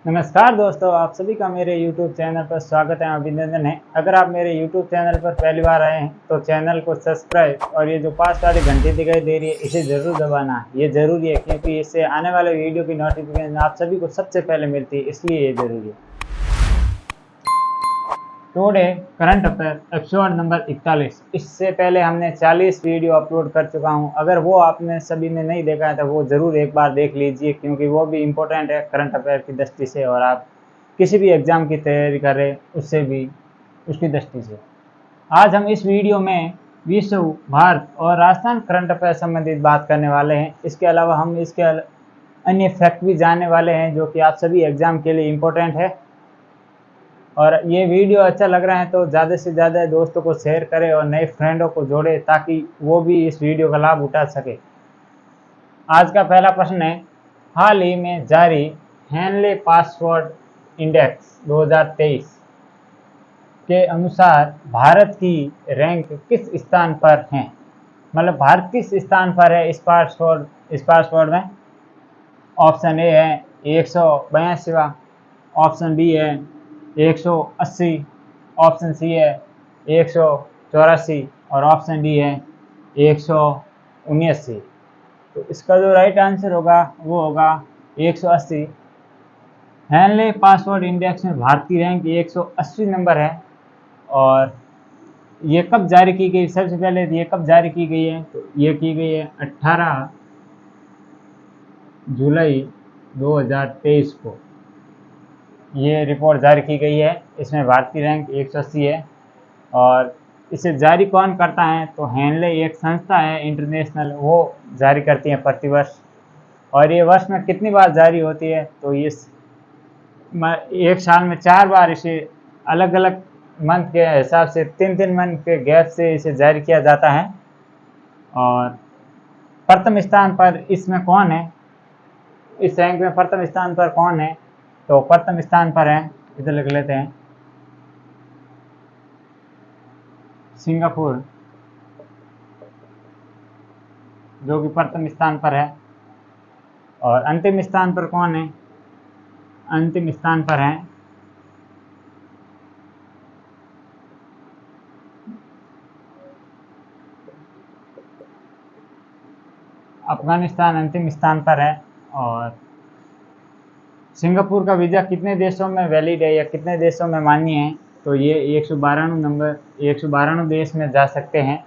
नमस्कार दोस्तों, आप सभी का मेरे YouTube चैनल पर स्वागत है, अभिनंदन है। अगर आप मेरे YouTube चैनल पर पहली बार आए हैं तो चैनल को सब्सक्राइब और ये जो पास वाली घंटी दिखाई दे रही है इसे ज़रूर दबाना। ये ज़रूरी है क्योंकि इससे आने वाले वीडियो की नोटिफिकेशन आप सभी को सबसे पहले मिलती है, इसलिए ये ज़रूरी है। Today current affair episode number 41। इससे पहले हमने 40 वीडियो अपलोड कर चुका हूं। अगर वो आपने सभी ने नहीं देखा है तो वो ज़रूर एक बार देख लीजिए क्योंकि वो भी इम्पोर्टेंट है करंट अफेयर की दृष्टि से, और आप किसी भी एग्ज़ाम की तैयारी कर रहे उससे भी उसकी दृष्टि से। आज हम इस वीडियो में विश्व, भारत और राजस्थान करंट अफेयर संबंधित बात करने वाले हैं। इसके अलावा हम इसके अन्य फैक्ट भी जानने वाले हैं जो कि आप सभी एग्ज़ाम के लिए इम्पोर्टेंट है। और ये वीडियो अच्छा लग रहा है तो ज़्यादा से ज़्यादा दोस्तों को शेयर करें और नए फ्रेंडों को जोड़े ताकि वो भी इस वीडियो का लाभ उठा सके। आज का पहला प्रश्न है, हाल ही में जारी हेनले पासवर्ड इंडेक्स 2023 के अनुसार भारत की रैंक किस स्थान पर है? मतलब भारत किस स्थान पर है इस पासवर्ड में? ऑप्शन ए है 182वां, ऑप्शन बी है 180, ऑप्शन सी है 184 और ऑप्शन डी है 179। तो इसका जो राइट आंसर होगा वो होगा 180। हेनले पासवर्ड इंडेक्स में भारत की रैंक 180 नंबर है। और ये कब जारी की गई? सबसे पहले ये कब जारी की गई है? तो ये की गई है 18 जुलाई 2023 को ये रिपोर्ट जारी की गई है। इसमें भारत की रैंक 180 है। और इसे जारी कौन करता है? तो हेनले एक संस्था है इंटरनेशनल, वो जारी करती है प्रतिवर्ष। और ये वर्ष में कितनी बार जारी होती है? तो ये एक साल में 4 बार इसे अलग अलग मंथ के हिसाब से 3-3 मंथ के गैप से इसे जारी किया जाता है। और प्रथम स्थान पर इसमें कौन है? इस रैंक में प्रथम स्थान पर कौन है? तो प्रथम स्थान पर है, इधर लिख लेते हैं, सिंगापुर, जो कि प्रथम स्थान पर है। और अंतिम स्थान पर कौन है? अंतिम स्थान पर है अफगानिस्तान, अंतिम स्थान पर है। और सिंगापुर का वीज़ा कितने देशों में वैलिड है या कितने देशों में मान्य है? तो ये 192 देश में जा सकते हैं।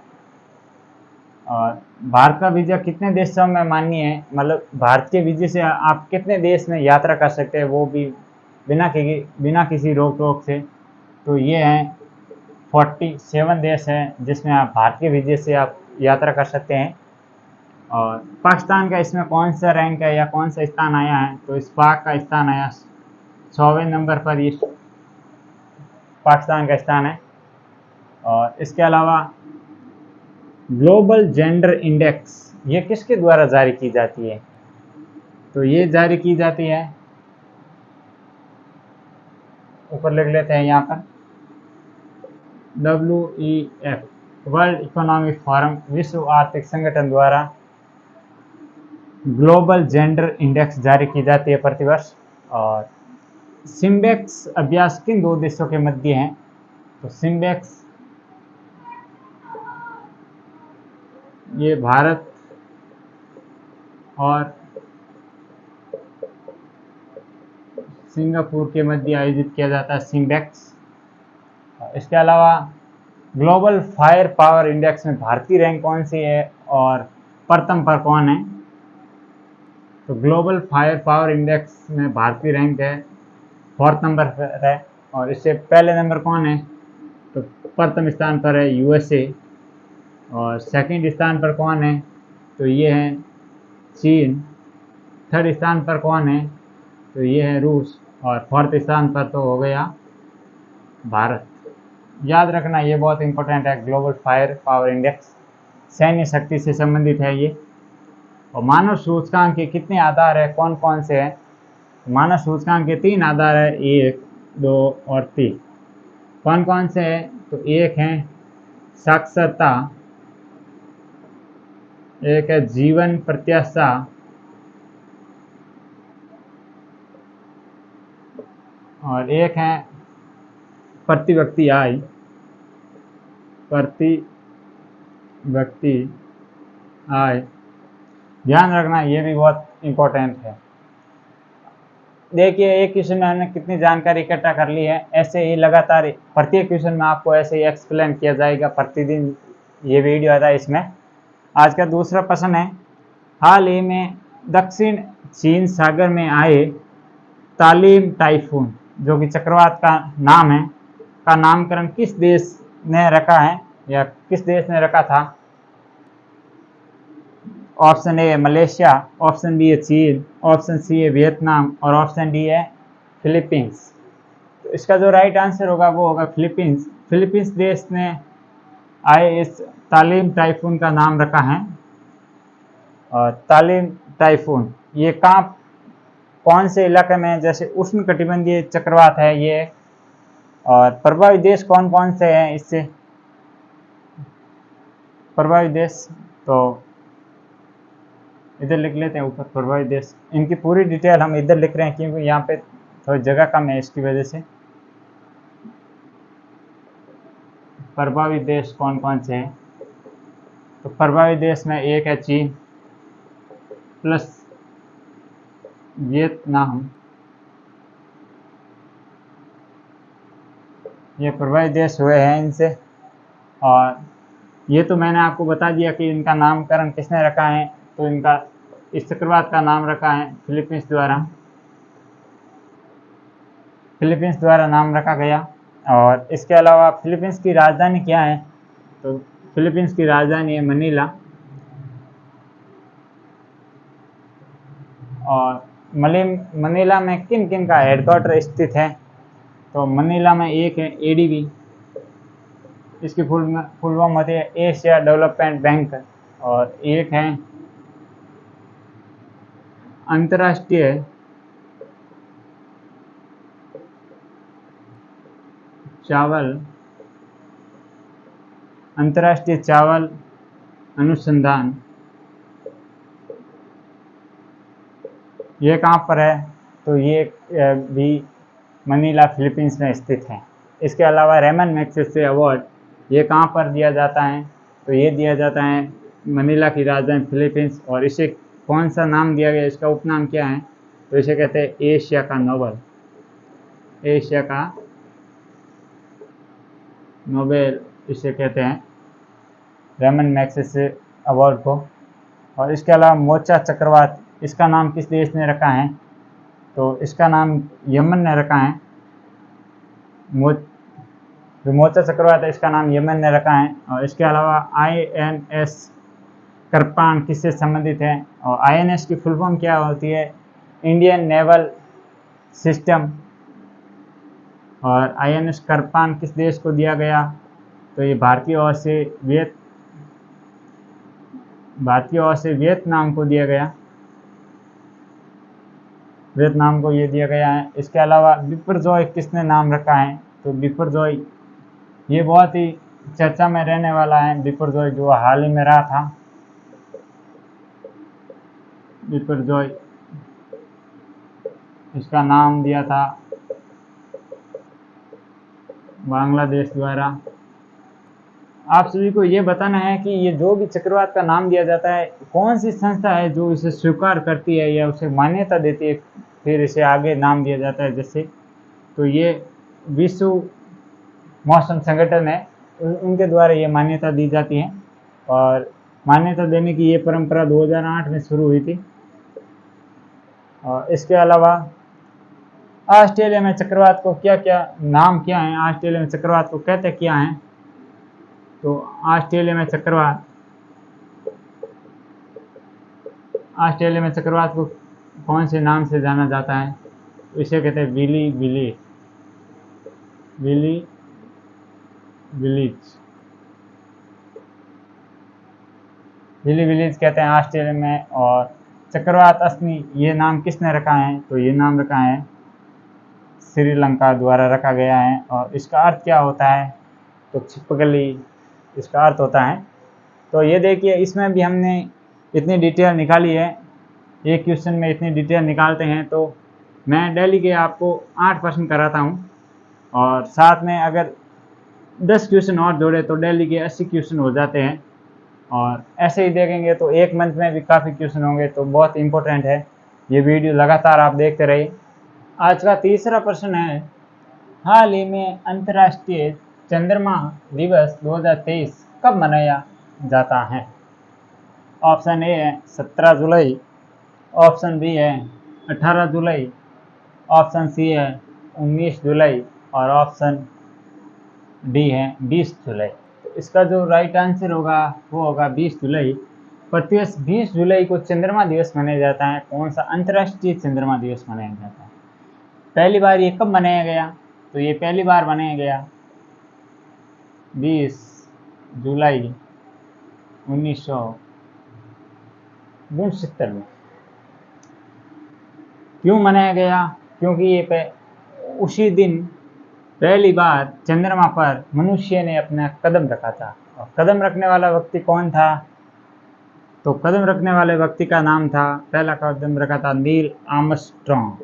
और भारत का वीज़ा कितने देशों में मान्य है? मतलब भारत के वीज़े से आप कितने देश में यात्रा कर सकते हैं, वो भी बिना किसी रोक टोक से? तो ये हैं 47 देश हैं जिसमें आप भारत के वीज़े से आप यात्रा कर सकते हैं। और पाकिस्तान का इसमें कौन सा रैंक है या कौन सा स्थान आया है? तो इस पाक का स्थान आया 100वें नंबर पर, ये पाकिस्तान का स्थान है। और इसके अलावा ग्लोबल जेंडर इंडेक्स ये किसके द्वारा जारी की जाती है? तो ये जारी की जाती है, ऊपर लिख लेते हैं यहाँ पर, WEF, वर्ल्ड इकोनॉमिक फोरम, विश्व आर्थिक संगठन द्वारा ग्लोबल जेंडर इंडेक्स जारी की जाती है प्रतिवर्ष। और सिम्बेक्स अभ्यास किन दो देशों के मध्य है? तो सिम्बेक्स ये भारत और सिंगापुर के मध्य आयोजित किया जाता है, सिम्बेक्स। इसके अलावा ग्लोबल फायर पावर इंडेक्स में भारत की रैंक कौन सी है और प्रथम पर कौन है? तो ग्लोबल फायर पावर इंडेक्स में भारत की रैंक है 4th नंबर पर है। और इससे पहले नंबर कौन है? तो प्रथम स्थान पर है USA। और सेकंड स्थान पर कौन है? तो ये है चीन। थर्ड स्थान पर कौन है? तो ये है रूस। और फोर्थ स्थान पर तो हो गया भारत। याद रखना, ये बहुत इंपॉर्टेंट है। ग्लोबल फायर पावर इंडेक्स सैन्य शक्ति से संबंधित है ये। और मानव सूचकांक के कितने आधार है, कौन कौन से हैं? मानव सूचकांक के 3 आधार है, 1, 2 और 3। कौन कौन से हैं? तो एक है साक्षरता, एक है जीवन प्रत्याशा, और एक है प्रति व्यक्ति आय। प्रति व्यक्ति आय, ध्यान रखना ये भी बहुत इम्पोर्टेंट है। देखिए एक क्वेश्चन में हमने कितनी जानकारी इकट्ठा कर ली है। ऐसे ही लगातार प्रत्येक क्वेश्चन में आपको ऐसे ही एक्सप्लेन किया जाएगा। प्रतिदिन ये वीडियो आता है इसमें। आज का दूसरा प्रश्न है, हाल ही में दक्षिण चीन सागर में आए तालीम टाइफून जो कि चक्रवात का नाम है, का नामकरण किस देश ने रखा है या किस देश ने रखा था? ऑप्शन ए है मलेशिया, ऑप्शन बी है चीन, ऑप्शन सी है वियतनाम और ऑप्शन डी है फिलीपींस। तो इसका जो राइट आंसर होगा वो होगा फिलीपींस। फिलीपींस देश ने आए इस तालीम टाइफून का नाम रखा है। और तालीम टाइफून ये कहाँ कौन से इलाके में, जैसे उष्णकटिबंधीय चक्रवात है ये, और प्रभावित देश कौन कौन से हैं इससे प्रभावित देश, तो इधर लिख लेते हैं ऊपर प्रभावित देश। इनकी पूरी डिटेल हम इधर लिख रहे हैं क्योंकि यहाँ पे थोड़ी जगह कम है, इसकी वजह से। प्रभावित देश कौन कौन से हैं, तो प्रभावित देश में एक है चीन प्लस वियतनाम, ये प्रभावित देश हुए हैं इनसे। और ये तो मैंने आपको बता दिया कि इनका नामकरण किसने रखा है, तो इनका इस चक्रवात का नाम रखा है फिलीपींस द्वारा। फिलीपींस द्वारा नाम रखा गया। और इसके अलावा फिलीपींस की राजधानी क्या है, तो फिलीपींस की राजधानी है मनीला। और मनीला में किन किन का हेडक्वार्टर स्थित है, तो मनीला में एक है एडीबी, इसकी फुल फॉर्म होती है एशिया डेवलपमेंट बैंक। और एक है अंतर्राष्ट्रीय चावल अनुसंधान, ये कहाँ पर है, तो ये भी मनीला फिलीपींस में स्थित है। इसके अलावा रेमन मैग्सेसे अवार्ड ये कहाँ पर दिया जाता है, तो ये दिया जाता है मनीला की राजधानी फिलीपींस। और इसे कौन सा नाम दिया गया, इसका उपनाम क्या है, तो इसे कहते हैं एशिया का नोबेल। एशिया का नोबेल इसे कहते हैं, रेमन मैग्सेसे अवार्ड को। और इसके अलावा मोचा चक्रवात, इसका नाम किस देश ने रखा है, तो इसका नाम यमन ने रखा है। जो मोचा चक्रवात है इसका नाम यमन ने रखा है। और इसके अलावा INS करपान किससे संबंधित है, और INS की फुल फॉर्म क्या होती है, इंडियन नेवल सिस्टम। और INS करपान किस देश को दिया गया, तो ये भारतीय ओर से वियतनाम को दिया गया, वियतनाम को ये दिया गया है। इसके अलावा बिपरजॉय किसने नाम रखा है, तो बिपरजॉय ये बहुत ही चर्चा में रहने वाला है। बिपरजॉय जो हाल ही में रहा था, बिपरजॉय इसका नाम दिया था बांग्लादेश द्वारा। आप सभी को ये बताना है कि ये जो भी चक्रवात का नाम दिया जाता है, कौन सी संस्था है जो इसे स्वीकार करती है या उसे मान्यता देती है, फिर इसे आगे नाम दिया जाता है। जैसे तो ये विश्व मौसम संगठन है, उनके द्वारा ये मान्यता दी जाती है। और मान्यता देने की ये परंपरा 2008 में शुरू हुई थी। और इसके अलावा ऑस्ट्रेलिया में चक्रवात को क्या नाम क्या है, ऑस्ट्रेलिया में चक्रवात को कहते क्या हैं, तो ऑस्ट्रेलिया में चक्रवात को कौन से नाम से जाना जाता है, इसे कहते हैं विली विलीज कहते हैं ऑस्ट्रेलिया में। और चक्रवात असनी ये नाम किसने रखा है, तो ये नाम रखा है श्रीलंका द्वारा रखा गया है। और इसका अर्थ क्या होता है, तो छिपकली इसका अर्थ होता है। तो ये देखिए इसमें भी हमने इतनी डिटेल निकाली है। एक क्वेश्चन में इतनी डिटेल निकालते हैं तो मैं डेली के आपको 8% कराता हूँ, और साथ में अगर 10 क्वेश्चन और जोड़े तो डेली के 80 क्वेश्चन हो जाते हैं। और ऐसे ही देखेंगे तो एक मंथ में भी काफ़ी क्वेश्चन होंगे, तो बहुत इंपॉर्टेंट है ये वीडियो, लगातार आप देखते रहिए। आज का तीसरा प्रश्न है, हाल ही में अंतर्राष्ट्रीय चंद्रमा दिवस 2023 कब मनाया जाता है? ऑप्शन ए है 17 जुलाई, ऑप्शन बी है 18 जुलाई, ऑप्शन सी है 19 जुलाई और ऑप्शन डी है 20 जुलाई। तो इसका जो राइट आंसर होगा वो होगा 20 जुलाई। प्रतिवर्ष 20 जुलाई को चंद्रमा दिवस मनाया जाता है। कौन सा अंतर्राष्ट्रीय चंद्रमा दिवस मनाया जाता है? पहली बार ये कब मनाया गया? तो ये पहली बार मनाया गया 20 जुलाई 1969 में। क्यों मनाया गया? क्योंकि ये उसी दिन पहली बार चंद्रमा पर मनुष्य ने अपना कदम रखा था। और कदम रखने वाला व्यक्ति कौन था? तो कदम रखने वाले व्यक्ति का नाम था, पहला कदम रखा था नील आर्मस्ट्रॉन्ग।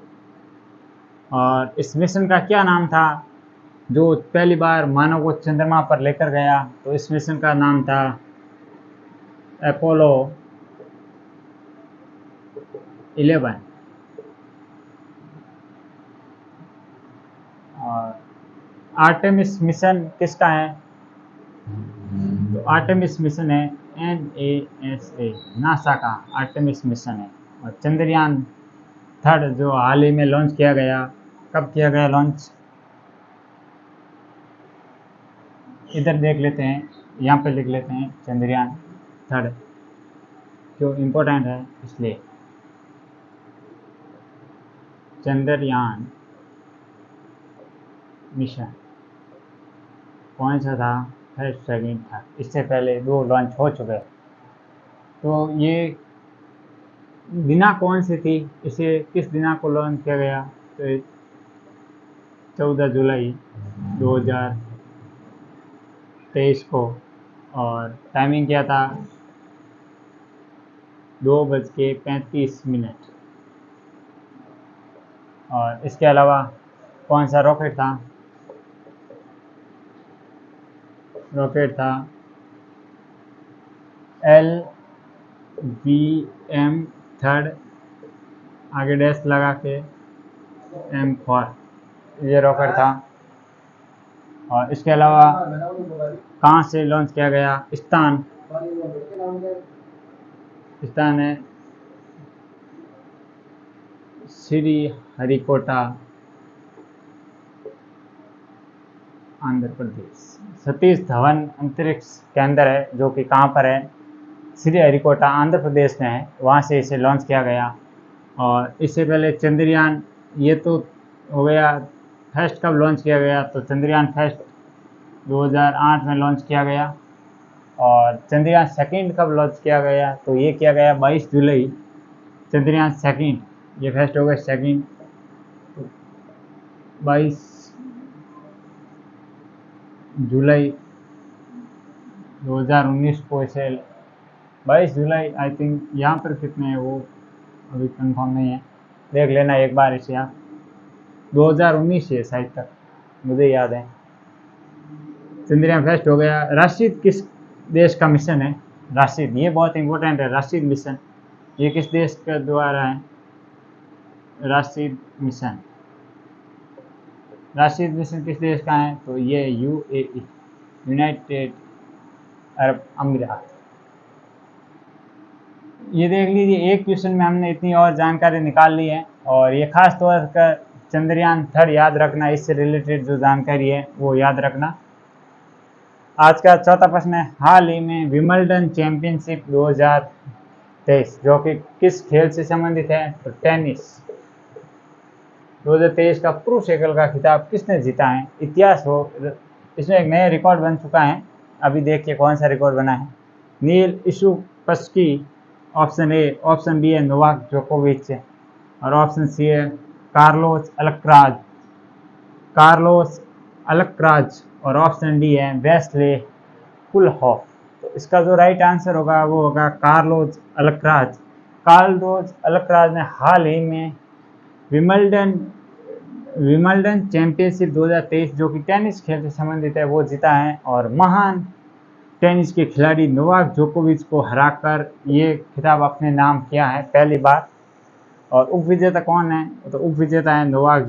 और इस मिशन का क्या नाम था जो पहली बार मानव को चंद्रमा पर लेकर गया? तो इस मिशन का नाम था अपोलो 11। और आर्टेमिस मिशन किसका है? तो आर्टेमिस मिशन है NASA, नासा का आर्टेमिस मिशन है। और चंद्रयान 3 जो हाल ही में लॉन्च किया गया, कब किया गया लॉन्च? इधर देख लेते हैं, यहाँ पे लिख लेते हैं चंद्रयान 3, जो इम्पोर्टेंट है इसलिए। चंद्रयान मिशन कौन सा था? फर्स्ट, सेकंड था। इससे पहले 2 लॉन्च हो चुके हैं। तो ये दिना कौन सी थी? इसे किस दिना को लॉन्च किया गया? तो 14 जुलाई 2023 को। और टाइमिंग क्या था? 2:35। और इसके अलावा कौन सा रॉकेट था? रॉकेट था LVM-3, आगे डैश लगा के M4, ये रॉकेट था। और इसके अलावा कहाँ से लॉन्च किया गया? स्थान है श्रीहरिकोटा, आंध्र प्रदेश। सतीश धवन अंतरिक्ष केंद्र है, जो कि कहाँ पर है? श्रीहरिकोटा, आंध्र प्रदेश में है। वहाँ से इसे लॉन्च किया गया। और इससे पहले चंद्रयान, ये तो हो गया फर्स्ट कब लॉन्च किया गया? तो चंद्रयान फर्स्ट 2008 में लॉन्च किया गया। और चंद्रयान सेकंड कब लॉन्च किया गया? तो ये किया गया 22 जुलाई। चंद्रयान सेकंड, ये फर्स्ट हो गया सेकंड, 22 जुलाई 2019 को इसे 22 जुलाई, आई थिंक यहाँ पर कितने हैं वो अभी कंफर्म नहीं है, देख लेना एक बार इसे आप। 2019 है शायद तक, मुझे याद है। चंद्रयान फर्स्ट हो गया। राशिद किस देश का मिशन है? राशिद, ये बहुत इंपॉर्टेंट है। राशिद मिशन ये किस देश के द्वारा है? राशिद मिशन किस देश का है? तो ये UAE, यूनाइटेड अरब अमीरात। ये देख लीजिए, एक क्वेश्चन में हमने इतनी और जानकारी निकाल ली है। और ये खास तौर पर चंद्रयान 3 याद रखना, इससे रिलेटेड जो जानकारी है वो याद रखना। आज का चौथा प्रश्न है, हाल ही में विंबलडन चैंपियनशिप 2023 जो कि किस खेल से संबंधित है? तो टेनिस। 2023 का पुरुष एकल का खिताब किसने जीता है? इतिहास हो, इसमें एक नया रिकॉर्ड बन चुका है। अभी देखिए कौन सा रिकॉर्ड बना है। नील इशुपस्की, ऑप्शन ए। ऑप्शन बी है नोवाक जोकोविच, और ऑप्शन सी है कार्लोस अल्कराज, और ऑप्शन डी है वेस्ले कुलहॉफ। तो इसका जो राइट आंसर होगा वो होगा कार्लोस अल्कराज ने हाल ही में विंबलडन विंबलडन चैंपियनशिप 2023 जो कि टेनिस खेल से संबंधित है वो जीता है, और महान टेनिस के खिलाड़ी नोवाक जोकोविच को हराकर ये खिताब अपने नाम किया है पहली बार। और उप विजेता कौन है? तो उप विजेता है नोवाक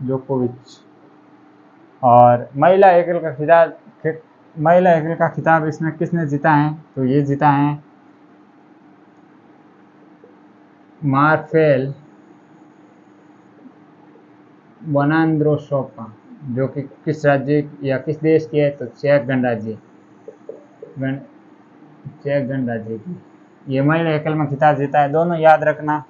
जोकोविच। और महिला एकल का खिताब इसमें किसने जीता है? तो ये जीता है मार्फेल वोनांद्रोसोवा, जो कि किस राज्य या किस देश की है? तो चेक गणराज्य की ये महिला एकल में खिताब जीता है। दोनों याद रखना,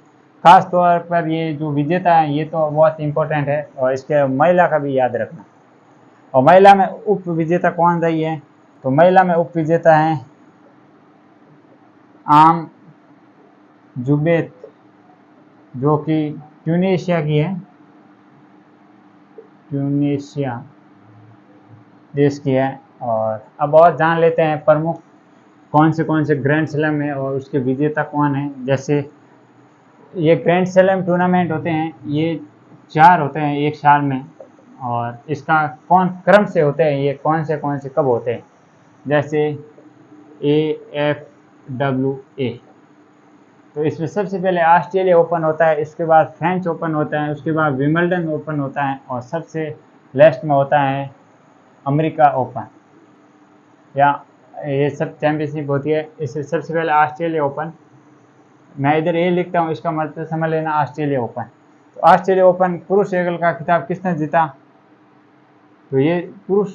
खास तौर पर ये जो विजेता है ये तो बहुत इंपॉर्टेंट है, और इसके महिला का भी याद रखना। और महिला में उप विजेता कौन रही है? तो महिला में उप विजेता है आम जुबैर, जो कि ट्यूनीशिया की है, ट्यूनीशिया देश की है। और अब और जान लेते हैं प्रमुख कौन से ग्रैंड स्लैम है और उसके विजेता कौन है। जैसे ये ग्रैंड स्लैम टूर्नामेंट होते हैं, ये 4 होते हैं एक साल में, और इसका कौन क्रम से होते हैं, ये कौन से कब होते हैं? जैसे AFWA, तो इसमें सबसे पहले ऑस्ट्रेलिया ओपन होता है, इसके बाद फ्रेंच ओपन होता है, उसके बाद विंबलडन ओपन होता है, और सबसे लास्ट में होता है अमेरिका ओपन, या ये सब चैंपियनशिप होती है। इससे सबसे पहले ऑस्ट्रेलिया ओपन, मैं इधर ये लिखता हूँ, इसका मतलब समझ लेना ऑस्ट्रेलिया ओपन। तो ऑस्ट्रेलिया ओपन पुरुष एकल का खिताब किसने जीता? तो ये पुरुष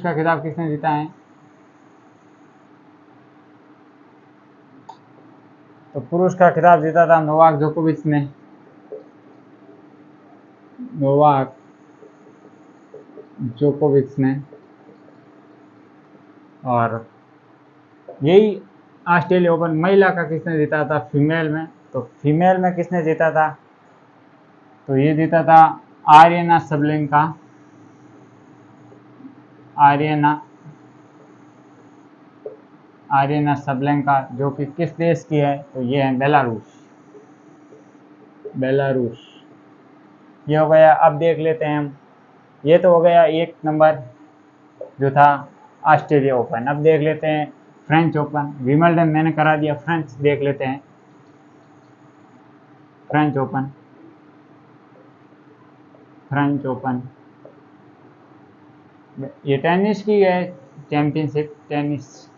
का खिताब किसने जीता है? तो पुरुष का खिताब जीता था नोवाक जोकोविच ने। और यही ऑस्ट्रेलिया ओपन महिला का किसने जीता था? फीमेल में। तो फीमेल में किसने जीता था? तो ये जीता था आर्यना सबलेंका, जो कि किस देश की है? तो ये है बेलारूस। ये हो गया। अब देख लेते हैं हम, ये तो हो गया 1 नंबर जो था ऑस्ट्रेलिया ओपन। अब देख लेते हैं फ्रेंच ओपन। विंबलडन मैंने करा दिया, फ्रेंच देख लेते हैं। फ्रेंच ओपन ये टेनिस की है चैंपियनशिप, टेनिस।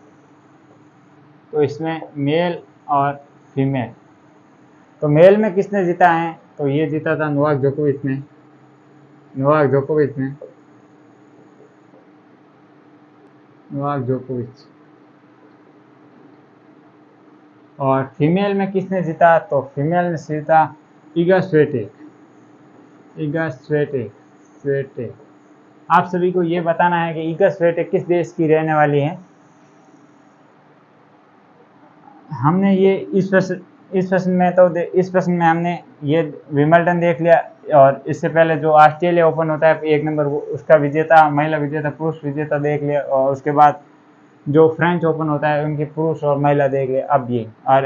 तो इसमें मेल और फीमेल। तो मेल में किसने जीता है? तो ये जीता था नोवाक जोकोविच और फीमेल में किसने जीता? तो फीमेल ने जीता इगा स्विएटेक। आप सभी को ये बताना है कि इगा स्विएटेक किस देश की रहने वाली है। हमने ये इस प्रश्न में हमने ये विंबलडन देख लिया, और इससे पहले जो ऑस्ट्रेलिया ओपन होता है 1 नंबर, वो उसका विजेता, महिला विजेता, पुरुष विजेता देख लिया, और उसके बाद जो फ्रेंच ओपन होता है उनके पुरुष और महिला देख लिया।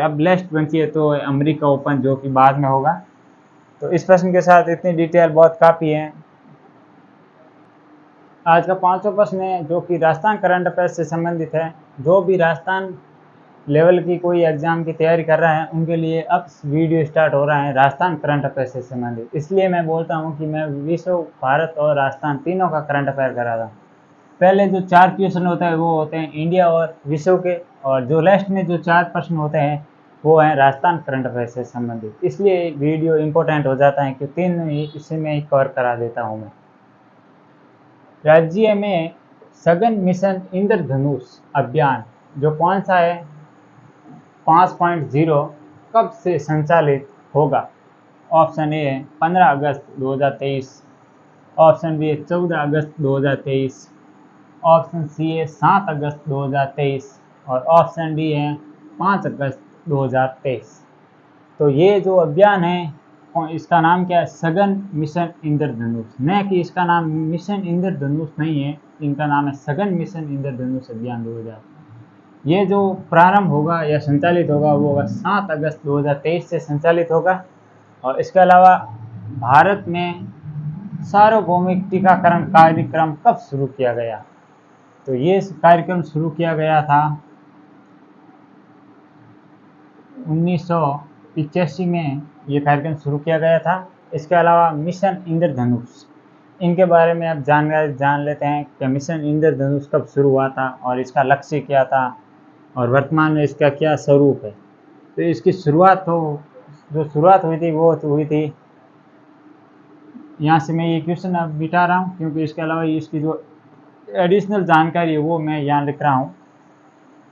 अब लास्ट बची है तो अमेरिका ओपन, जो कि बाद में होगा। तो इस प्रश्न के साथ इतनी डिटेल बहुत काफ़ी है। आज का 5वां प्रश्न है जो कि राजस्थान करंट अफेयर्स से संबंधित है। जो भी राजस्थान लेवल की कोई एग्जाम की तैयारी कर रहा है उनके लिए अब वीडियो स्टार्ट हो रहा है राजस्थान करंट अफेयर से संबंधित। इसलिए मैं बोलता हूं कि मैं विश्व, भारत और राजस्थान तीनों का करंट अफेयर करा रहा हूँ। पहले जो 4 क्वेश्चन होते हैं वो होते हैं इंडिया और विश्व के, और जो लास्ट में जो 4 प्रश्न होते हैं वो हैं राजस्थान करंट अफेयर से संबंधित। इसलिए वीडियो इंपॉर्टेंट हो जाता है कि 3 इसी में ही कवर करा देता हूँ मैं। राज्य में सघन मिशन इंद्रधनुष अभियान जो कौन सा है 5.0 कब से संचालित होगा? ऑप्शन ए है 15 अगस्त 2023, ऑप्शन बी है 14 अगस्त 2023, ऑप्शन सी है 7 अगस्त 2023, और ऑप्शन डी है 5 अगस्त 2023। तो ये जो अभियान है इसका नाम क्या है, सघन मिशन इंद्रधनुष, न कि इसका नाम मिशन इंद्रधनुष नहीं है, इनका नाम है सघन मिशन इंद्रधनुष अभियान 2000। ये जो प्रारंभ होगा या संचालित होगा वो होगा 7 अगस्त 2023 से संचालित होगा। और इसके अलावा भारत में सार्वभौमिक टीकाकरण कार्यक्रम कब शुरू किया गया, तो ये कार्यक्रम शुरू किया गया था 1985 में, ये कार्यक्रम शुरू किया गया था। इसके अलावा मिशन इंद्रधनुष, इनके बारे में अब जान लेते हैं कि मिशन इंद्रधनुष कब शुरू हुआ था और इसका लक्ष्य क्या था और वर्तमान में इसका क्या स्वरूप है। तो इसकी शुरुआत हुई थी वो हुई थी, यहाँ से मैं ये क्वेश्चन अब मिटा रहा हूँ क्योंकि इसके अलावा इसकी जो एडिशनल जानकारी है वो मैं यहाँ लिख रहा हूँ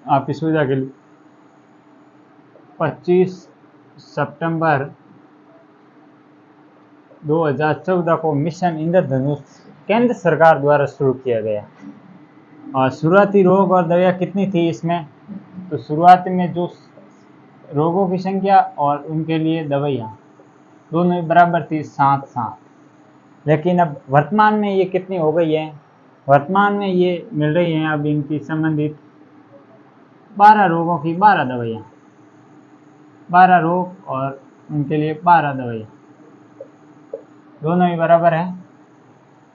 आपकी सुविधा के लिए। 25 सितंबर 2014 को मिशन इंद्रधनुष केंद्र सरकार द्वारा शुरू किया गया। और शुरुआती रोग और दवाइयाँ कितनी थी इसमें, तो शुरुआती में जो रोगों की संख्या और उनके लिए दवाइयाँ दोनों बराबर थी 7। लेकिन अब वर्तमान में ये कितनी हो गई है, वर्तमान में ये मिल रही हैं अब इनकी संबंधित 12 रोगों की 12 दवाइयाँ, 12 रोग और उनके लिए 12 दवाइयाँ, दोनों ही बराबर हैं।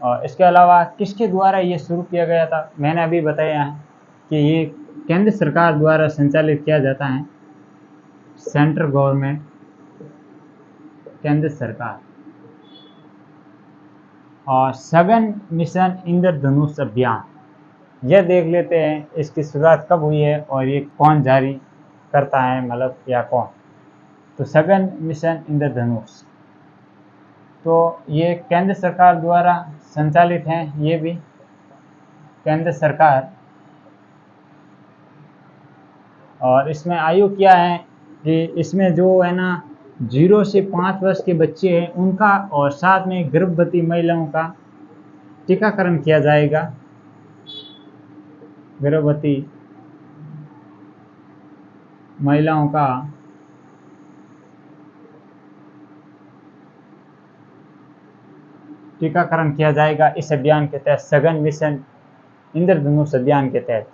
और इसके अलावा किसके द्वारा ये शुरू किया गया था, मैंने अभी बताया है कि ये केंद्र सरकार द्वारा संचालित किया जाता है, सेंट्रल गवर्नमेंट, केंद्र सरकार। और सघन मिशन इंद्रधनुष अभियान, यह देख लेते हैं इसकी शुरुआत कब हुई है और ये कौन जारी करता है, मतलब या कौन। तो सघन मिशन इंद्रधनुष तो ये केंद्र सरकार द्वारा संचालित हैं, ये भी केंद्र सरकार। और इसमें आयु क्या है कि इसमें जो है ना 0 से 5 वर्ष के बच्चे हैं उनका और साथ में गर्भवती महिलाओं का टीकाकरण किया जाएगा। गर्भवती महिलाओं का टीकाकरण किया जाएगा इस अभियान के तहत, सघन मिशन इंद्रधनुष अभियान के तहत।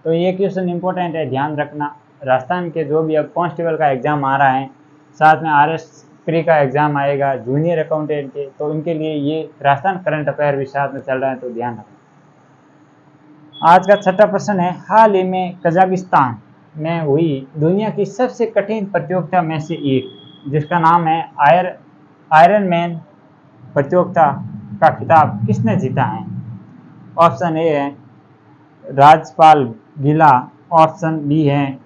तो ये क्वेश्चन इंपॉर्टेंट है, ध्यान रखना। राजस्थान के जो भी अब कांस्टेबल का एग्ज़ाम आ रहा है, साथ में RS प्री का एग्ज़ाम आएगा, जूनियर अकाउंटेंट के, तो इनके लिए ये राजस्थान करंट अफेयर भी साथ में चल रहा है, तो ध्यान रखना। आज का 6वां प्रश्न है, हाल ही में कजाकिस्तान में हुई दुनिया की सबसे कठिन प्रतियोगिता में से एक, जिसका नाम है आयरन मैन प्रतियोगिता का खिताब किसने जीता है। ऑप्शन ए है राजपाल गिला, ऑप्शन बी है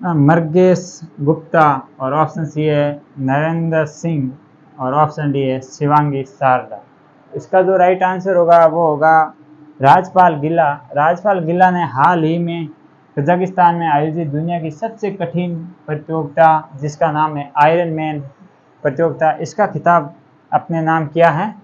मर्गेश गुप्ता, और ऑप्शन सी है नरेंद्र सिंह, और ऑप्शन डी है शिवांगी शारदा। इसका जो राइट आंसर होगा वो होगा राजपाल गिला। राजपाल गिला ने हाल ही में कजाकिस्तान में आयोजित दुनिया की सबसे कठिन प्रतियोगिता, जिसका नाम है आयरन मैन प्रतियोगिता, इसका खिताब अपने नाम किया है।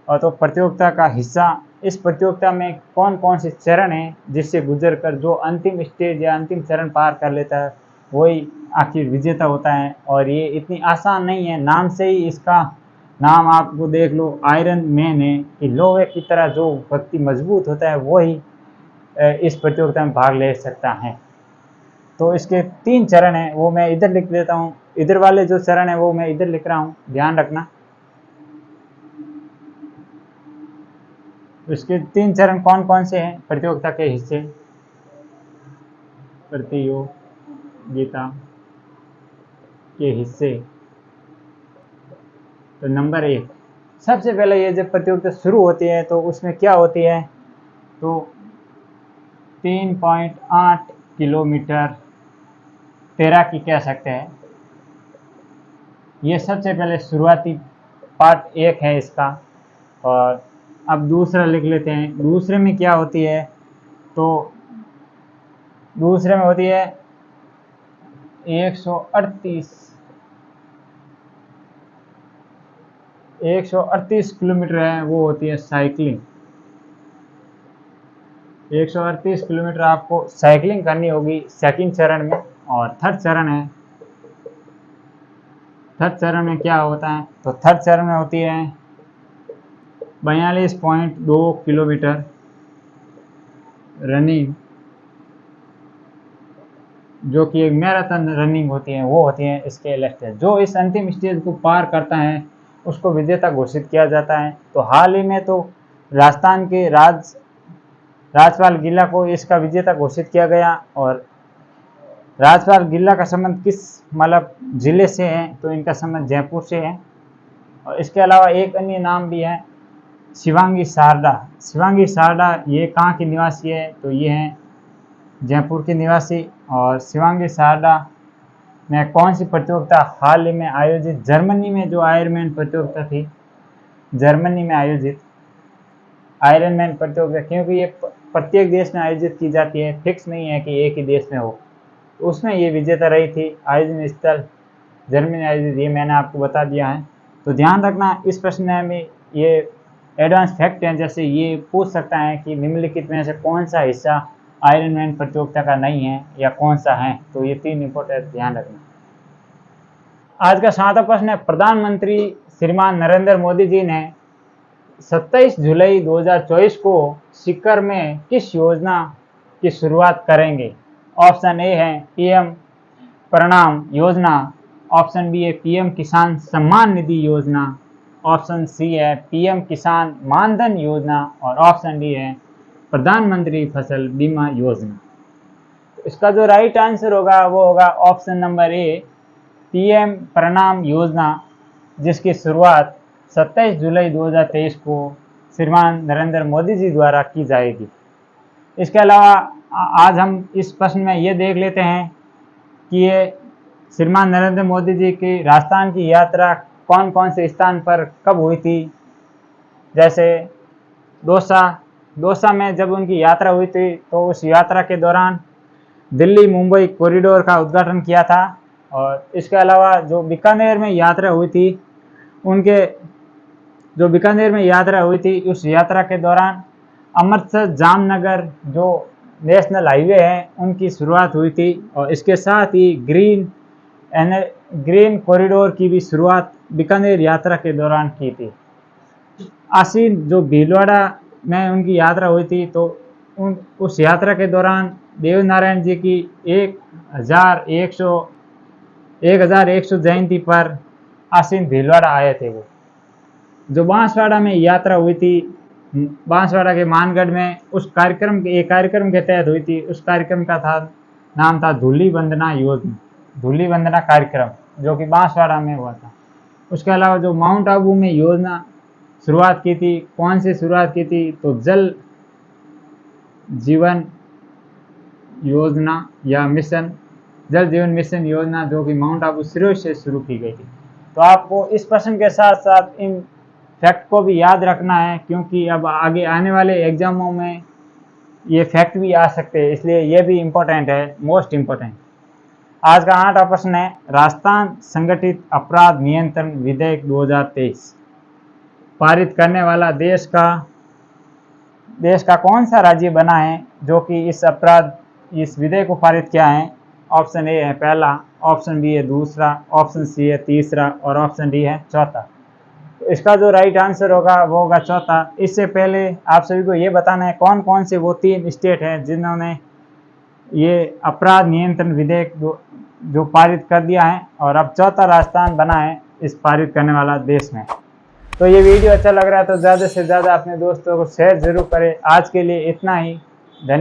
और तो प्रतियोगिता का हिस्सा, इस प्रतियोगिता में कौन कौन से चरण हैं जिससे गुजर कर जो अंतिम स्टेज या अंतिम चरण पार कर लेता है वही आखिर विजेता होता है। और ये इतनी आसान नहीं है, नाम से ही इसका नाम आपको देख लो आयरन मैन है कि लोहे की तरह जो व्यक्ति मजबूत होता है वही इस प्रतियोगिता में भाग ले सकता है। तो इसके 3 चरण हैं, वो मैं इधर लिख देता हूँ, इधर वाले जो चरण है वो मैं इधर लिख रहा हूँ, ध्यान रखना। इसके 3 चरण कौन कौन से हैं प्रतियोगिता के हिस्से, प्रतियोगिता के हिस्से। तो नंबर 1, सबसे पहले ये जब प्रतियोगिता शुरू होती है तो उसमें क्या होती है, तो 3.8 किलोमीटर तैराकी कह सकते हैं। ये सबसे पहले शुरुआती पार्ट 1 है इसका। और अब दूसरा लिख लेते हैं, दूसरे में क्या होती है, तो दूसरे में होती है 138 किलोमीटर है, वो होती है साइकिलिंग। 138 किलोमीटर आपको साइकिलिंग करनी होगी सेकंड चरण में। और थर्ड चरण है थर्ड चरण में क्या होता है, तो थर्ड चरण में होती है 42.2 किलोमीटर रनिंग, जो कि एक मैराथन रनिंग होती है, वो होती है इसके लास्ट स्टेज। जो इस अंतिम स्टेज को पार करता है उसको विजेता घोषित किया जाता है। तो हाल ही में तो राजस्थान के राजपाल गिल्ला को इसका विजेता घोषित किया गया। और राजपाल गिल्ला का संबंध किस मतलब जिले से है, तो इनका संबंध जयपुर से है। और इसके अलावा एक अन्य नाम भी है शिवांगी शारदा। शिवांगी शारदा ये कहाँ की निवासी है, तो ये हैं जयपुर की निवासी। और शिवांगी शारदा ने कौन सी प्रतियोगिता हाल ही में आयोजित, जर्मनी में जो आयरनमैन प्रतियोगिता थी, जर्मनी में आयोजित आयरनमैन प्रतियोगिता, क्योंकि ये प्रत्येक देश में आयोजित की जाती है, फिक्स नहीं है कि एक ही देश में हो, तो उसमें ये विजेता रही थी। आयोजन स्थल जर्मनी में आयोजित, ये मैंने आपको बता दिया है। तो ध्यान रखना, इस प्रश्न में ये एडवांस फैक्ट हैं, जैसे ये पूछ सकता है कि निम्नलिखित में से कौन सा हिस्सा आयरनमैन प्रतियोगिता का नहीं है या कौन सा है, तो ये 3 इंपॉर्टेंट ध्यान रखना। आज का 7वां प्रश्न है, प्रधानमंत्री श्रीमान नरेंद्र मोदी जी ने 27 जुलाई 2024 को सीकर में किस योजना की शुरुआत करेंगे। ऑप्शन ए है पीएम प्रणाम योजना, ऑप्शन बी है पीएम किसान सम्मान निधि योजना, ऑप्शन सी है पीएम किसान मानधन योजना, और ऑप्शन डी है प्रधानमंत्री फसल बीमा योजना। तो इसका जो राइट आंसर होगा वो होगा ऑप्शन नंबर ए पीएम प्रणाम योजना, जिसकी शुरुआत 27 जुलाई 2023 को श्रीमान नरेंद्र मोदी जी द्वारा की जाएगी। इसके अलावा आज हम इस प्रश्न में ये देख लेते हैं कि ये श्रीमान नरेंद्र मोदी जी की राजस्थान की यात्रा कौन कौन से स्थान पर कब हुई थी। जैसे दौसा में जब उनकी यात्रा हुई थी, तो उस यात्रा के दौरान दिल्ली मुंबई कॉरिडोर का उद्घाटन किया था। और इसके अलावा जो बीकानेर में यात्रा हुई थी, जो बीकानेर में यात्रा हुई थी, उस यात्रा के दौरान अमृतसर जामनगर जो नेशनल हाईवे है उनकी शुरुआत हुई थी। और इसके साथ ही ग्रीन कॉरिडोर की भी शुरुआत बीकानेर यात्रा के दौरान की थी। आसीन जो भीलवाड़ा में उनकी यात्रा हुई थी, तो उस यात्रा के दौरान देवनारायण जी की 1100 जयंती पर आसीन भीलवाड़ा आए थे। वो जो बांसवाड़ा में यात्रा हुई थी, बांसवाड़ा के मानगढ़ में, उस कार्यक्रम के तहत हुई थी। उस कार्यक्रम का नाम था धूली वंदना योजना, धूली वंदना कार्यक्रम, जो कि बांसवाड़ा में हुआ था। उसके अलावा जो माउंट आबू में योजना शुरुआत की थी, कौन सी शुरुआत की थी, तो जल जीवन योजना या मिशन, जल जीवन मिशन योजना, जो कि माउंट आबू सिरोही से शुरू की गई थी। तो आपको इस प्रश्न के साथ साथ इन फैक्ट को भी याद रखना है, क्योंकि अब आगे आने वाले एग्जामों में ये फैक्ट भी आ सकते हैं, इसलिए ये भी इम्पोर्टेंट है, मोस्ट इम्पोर्टेंट। आज का 8वां प्रश्न है, राजस्थान संगठित अपराध नियंत्रण विधेयक 2023 पारित करने वाला देश का कौन सा राज्य बना है जो कि इस विधेयक को पारित किया है। ऑप्शन ए है पहला, ऑप्शन बी है दूसरा, ऑप्शन सी है तीसरा, और ऑप्शन डी है चौथा। तो इसका जो राइट आंसर होगा वो होगा चौथा। इससे पहले आप सभी को ये बताना है कौन कौन से वो 3 स्टेट हैं जिन्होंने ये अपराध नियंत्रण विधेयक जो पारित कर दिया है, और अब चौथा राजस्थान बना है इस पारित करने वाला देश में। तो ये वीडियो अच्छा लग रहा है तो ज़्यादा से ज़्यादा अपने दोस्तों को शेयर जरूर करें। आज के लिए इतना ही, धन्यवाद।